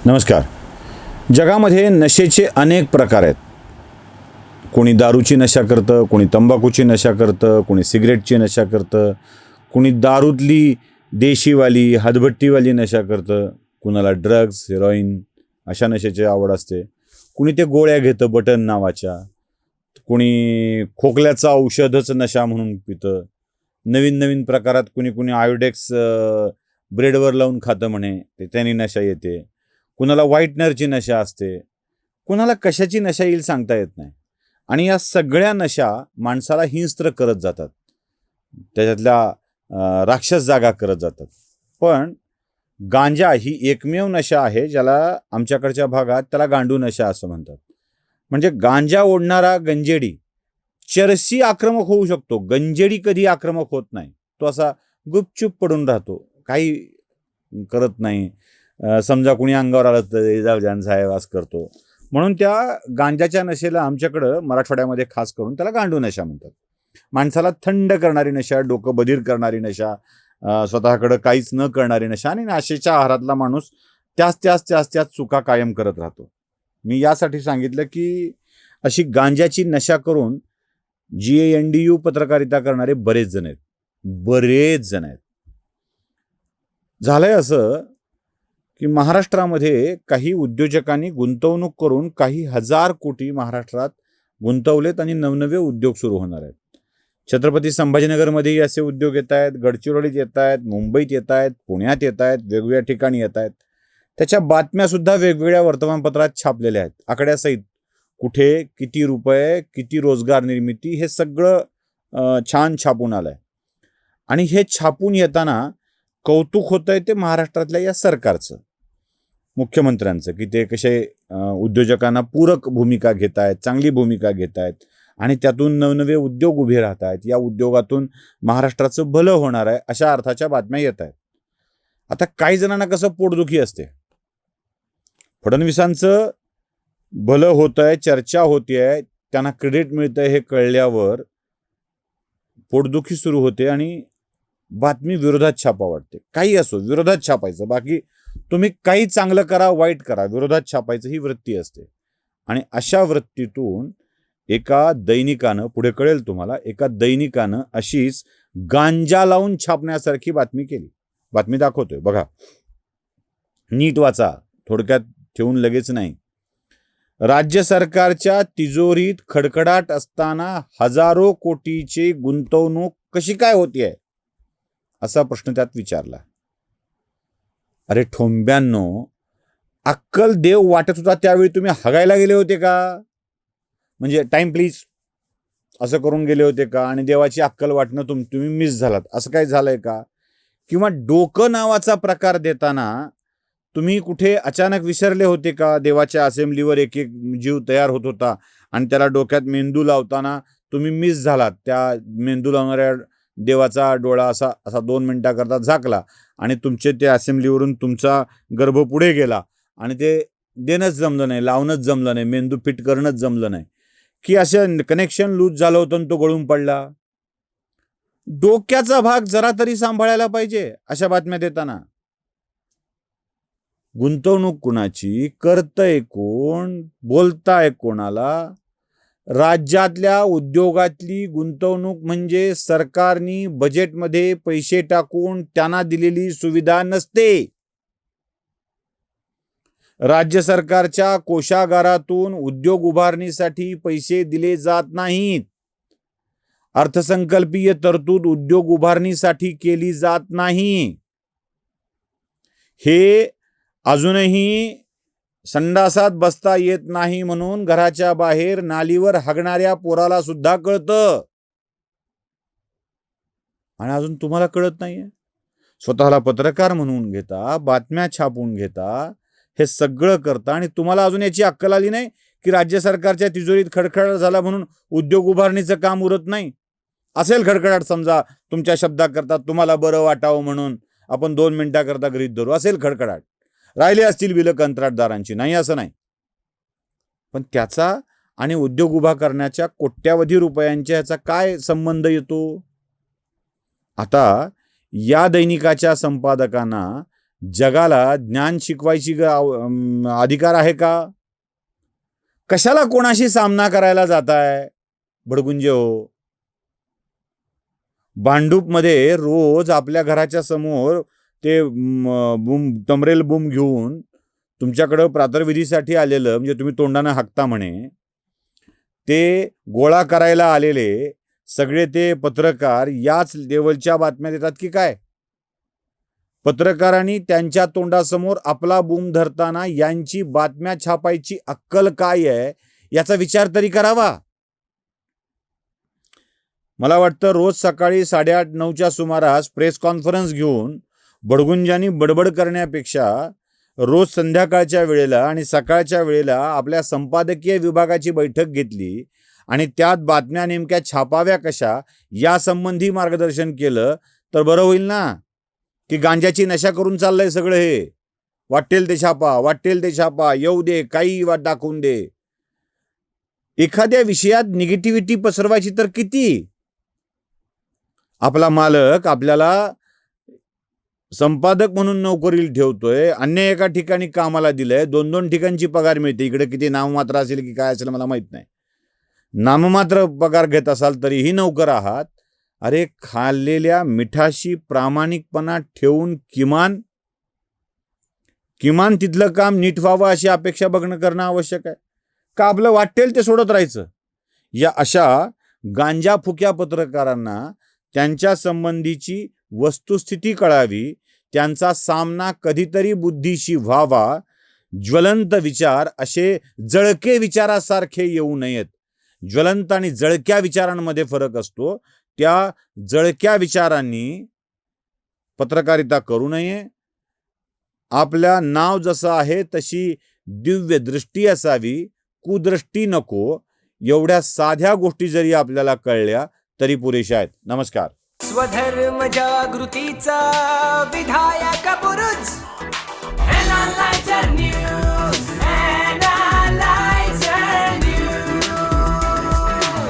नमस्कार. जगामध्ये नशेचे अनेक प्रकार आहेत. कोणी दारूची नशा करतं, कोणी तंबाखूची नशा करतं, कोणी सिगरेटची नशा करतं, कोणी दारूतली देशीवाली हातभट्टीवाली नशा करतं, कुणाला ड्रग्स हेरोईन अशा नशेची आवड असते, कुणी ते गोळ्या घेतं बटन नावाच्या, कोणी खोकल्याचं औषधच नशा म्हणून पितं, नवीन नवीन प्रकारात कुणी आयोडेक्स ब्रेडवर लावून खातं म्हणे, ते त्याने नशा येते, कुणाला व्हाईटनरची नशा असते, कुणाला कशाची नशा येईल सांगता येत नाही. आणि या सगळ्या नशा माणसाला हिंस्त्र करत जातात, त्याच्यातल्या राक्षस जागा करत जातात. पण गांजा ही एकमेव नशा आहे ज्याला आमच्याकडच्या भागात त्याला गांडू नशा असं म्हणतात. म्हणजे गांजा ओढणारा गंजेडी चरसी आक्रमक होऊ शकतो, गंजेडी कधी आक्रमक होत नाही. तो असा गुपचूप पडून राहतो, काही करत नाही. समजा कुणी अंगावर आलं तर जाऊ द्या साहेब असं करतो. म्हणून त्या गांजाच्या नशेला आमच्याकडं मराठवाड्यामध्ये खास करून त्याला गांडू नशा म्हणतात. माणसाला थंड करणारी नशा, डोकं बधीर करणारी नशा, स्वतःकडं काहीच न करणारी नशा, आणि नशेच्या आहारातला माणूस त्याच चुका कायम करत राहतो. मी यासाठी सांगितलं की अशी गांजाची नशा करून GANDU पत्रकारिता करणारे बरेच जण आहेत. झालंय असं की महाराष्ट्रामध्ये काही उद्योजकांनी गुंतवणूक करून काही हजार कोटी महाराष्ट्रात गुंतवलेत आणि नवनवे उद्योग सुरू होणार आहेत. छत्रपती संभाजीनगरमध्येही असे उद्योग येत आहेत, गडचिरोलीत येत आहेत, मुंबईत येत आहेत, पुण्यात येत आहेत, वेगवेगळ्या ठिकाणी येत आहेत. त्याच्या बातम्यासुद्धा वेगवेगळ्या वर्तमानपत्रात छापलेल्या आहेत, आकड्यासहित. कुठे किती रुपये, किती रोजगार निर्मिती, हे सगळं छान छापून आलं आहे. आणि हे छापून येताना कौतुक होतं आहे ते महाराष्ट्रातल्या या सरकारचं, मुख्यमंत्र्यांचं, की ते कसे उद्योजकांना पूरक भूमिका घेत आहेत, चांगली भूमिका घेत आहेत आणि त्यातून नवनवे उद्योग उभे राहत आहेत. या उद्योगातून महाराष्ट्राचं भलं होणार आहे अशा अर्थाच्या बातम्या येत आहेत. आता काही जणांना कसं पोटदुखी असते, फडणवीसांचं भलं होत आहे, चर्चा होते आहे, त्यांना क्रेडिट मिळतं आहे हे कळल्यावर पोटदुखी सुरू होते आणि बातमी विरोधात छापा वाटते. काही असो, विरोधात छापायचं. बाकी तुम्ही काही चांगलं करा, वाईट करा, विरोधात छापायचं ही वृत्ती असते. आणि अशा वृत्तीतून एका दैनिकानं, पुढे कळेल तुम्हाला, एका दैनिकानं अशीच गांजा लावून छापण्यासारखी बातमी केली. बातमी दाखवतोय बघा, नीट वाचा, थोडक्यात ठेवून लगेच नाही. राज्य सरकारच्या तिजोरीत खडखडाट असताना हजारो कोटीची गुंतवणूक कशी काय होतीये असा प्रश्न त्यात विचारला. अरे ठोंब्यांनो, अक्कल देव वाटत होता त्यावेळी तुम्ही हगायला गेले होते का? म्हणजे टाइम प्लीज असं करून गेले होते का? आणि देवाची अक्कल वाटणं तुम्ही मिस झालात असं काय झालंय का? किंवा डोकं नावाचा प्रकार देताना तुम्ही कुठे अचानक विसरले होते का? देवाच्या असेंब्लीवर एक एक जीव तयार होत होता आणि त्याला डोक्यात मेंदू लावताना तुम्ही मिस झालात. त्या मेंदू लावणाऱ्या देवाचा डोळा असा 2 मिनिटाकरता झाकला आणि तुमचे ते असेंब्लीवरून तुमचा गर्भ पुढे गेला आणि ते देणंच जमलं नाही, लावणंच जमलं नाही, मेंदू फिट करणंच जमलं नाही, की असं कनेक्शन लूज झालं होतं आणि तो गळून पडला. डोक्याचा भाग जरा तरी सांभाळायला पाहिजे अशा बातम्या देताना. गुंतवणूक कुणाची, करतंय कोण, बोलताय कोणाला? राज्यातल्या उद्योगातली गुंतवणूक म्हणजे सरकारनी बजेटमध्ये पैसे टाकून त्यांना दिलेली सुविधा नसते. राज्य सरकारच्या कोषागारातून उद्योग उभारणीसाठी पैसे दिले जात नाहीत. अर्थसंकल्पीय तरतूद उद्योग उभारणीसाठी केली जात नाही. हे अजूनही संडासात बसता येत नाही म्हणून घराच्या बाहेर नालीवर हागणाऱ्या पोराला सुद्धा कळतं, आणि अजून तुम्हाला कळत नाहीये. स्वतःला पत्रकार म्हणून घेता, बातम्या छापून घेता, हे सगळं करता, आणि तुम्हाला अजून याची अक्कल आली नाही की राज्य सरकारच्या तिजोरीत खडखडाट झाला म्हणून उद्योग उभारणीचं काम उरत नाही. असेल खडखडाट, समजा तुमच्या शब्दाकरता तुम्हाला बरं वाटावं म्हणून आपण 2 मिनिटाकरता गृहीत धरू, असेल खडखडाट, राहिले असतील बिलं कंत्राटदारांची, नाही असं नाही. पण त्याचा आणि उद्योग उभा करण्याच्या कोट्यावधी रुपयांच्या ह्याचा काय संबंध येतो? आता या दैनिकाच्या संपादकांना जगाला ज्ञान शिकवायची अधिकार आहे का? कशाला कोणाशी सामना करायला जाताय भडगुंजे हो? भांडूपमध्ये रोज आपल्या घराच्या समोर ते तमरेल बूम घेऊन तुमच्याकडं प्रातर्विधीसाठी आलेलं, म्हणजे तुम्ही तोंडानं हाकता म्हणे, ते गोळा करायला आलेले सगळे ते पत्रकार याच लेवलच्या बातम्या देतात की काय? पत्रकारांनी त्यांच्या तोंडासमोर आपला बूम धरताना यांची बातम्या छापायची अक्कल काय आहे याचा विचार तरी करावा. मला वाटतं रोज सकाळी 8:30-9च्या सुमारास प्रेस कॉन्फरन्स घेऊन बडगुंजांनी बडबड करण्यापेक्षा रोज संध्याकाळच्या वेळेला आणि सकाळच्या वेळेला आपल्या संपादकीय विभागाची बैठक घेतली आणि त्यात बातम्या नेमक्या छापाव्या कशा यासंबंधी मार्गदर्शन केलं तर बरं होईल ना. की गांजाची नशा करून चाललंय सगळं हे. वाटेल ते छापा, वाटेल ते छापा, येऊ दे, काही दाखवून दे. एखाद्या विषयात निगेटिव्हिटी पसरवायची तर किती? आपला मालक आपल्याला संपादक म्हणून नोकरीला ठेवतोय, अन्य एका ठिकाणी कामाला दिलंय, 2-2 ठिकाणची पगार मिळते. इकडे किती नाममात्र असेल की काय असेल मला माहित नाही. नाममात्र पगार घेत असाल तरीही नोकर आहात. अरे खाल्लेल्या मिठाशी प्रामाणिकपणा ठेवून किमान तिथलं काम नीट व्हावं अशी अपेक्षा करणं आवश्यक आहे का? आपलं वाटेल ते सोडत राहायचं? या अशा गांजा फुक्या पत्रकारांना त्यांच्या संबंधीची वस्तुस्थिती कळावी, त्यांचा सामना कधीतरी बुद्धीशी व्हावा. ज्वलंत विचार असे जळके विचारासारखे येऊ नयेत. ज्वलंत आणि जळक्या विचारांमध्ये फरक असतो. त्या जळक्या विचारांनी पत्रकारिता करू नये. आपल्या नाव जसं आहे तशी दिव्य दृष्टी असावी, कुदृष्टी नको. एवढ्या साध्या गोष्टी जरी आपल्याला कळल्या तरी पुरेशा आहेत. नमस्कार. स्वधर्म जागृतीचा विधायक बुरुज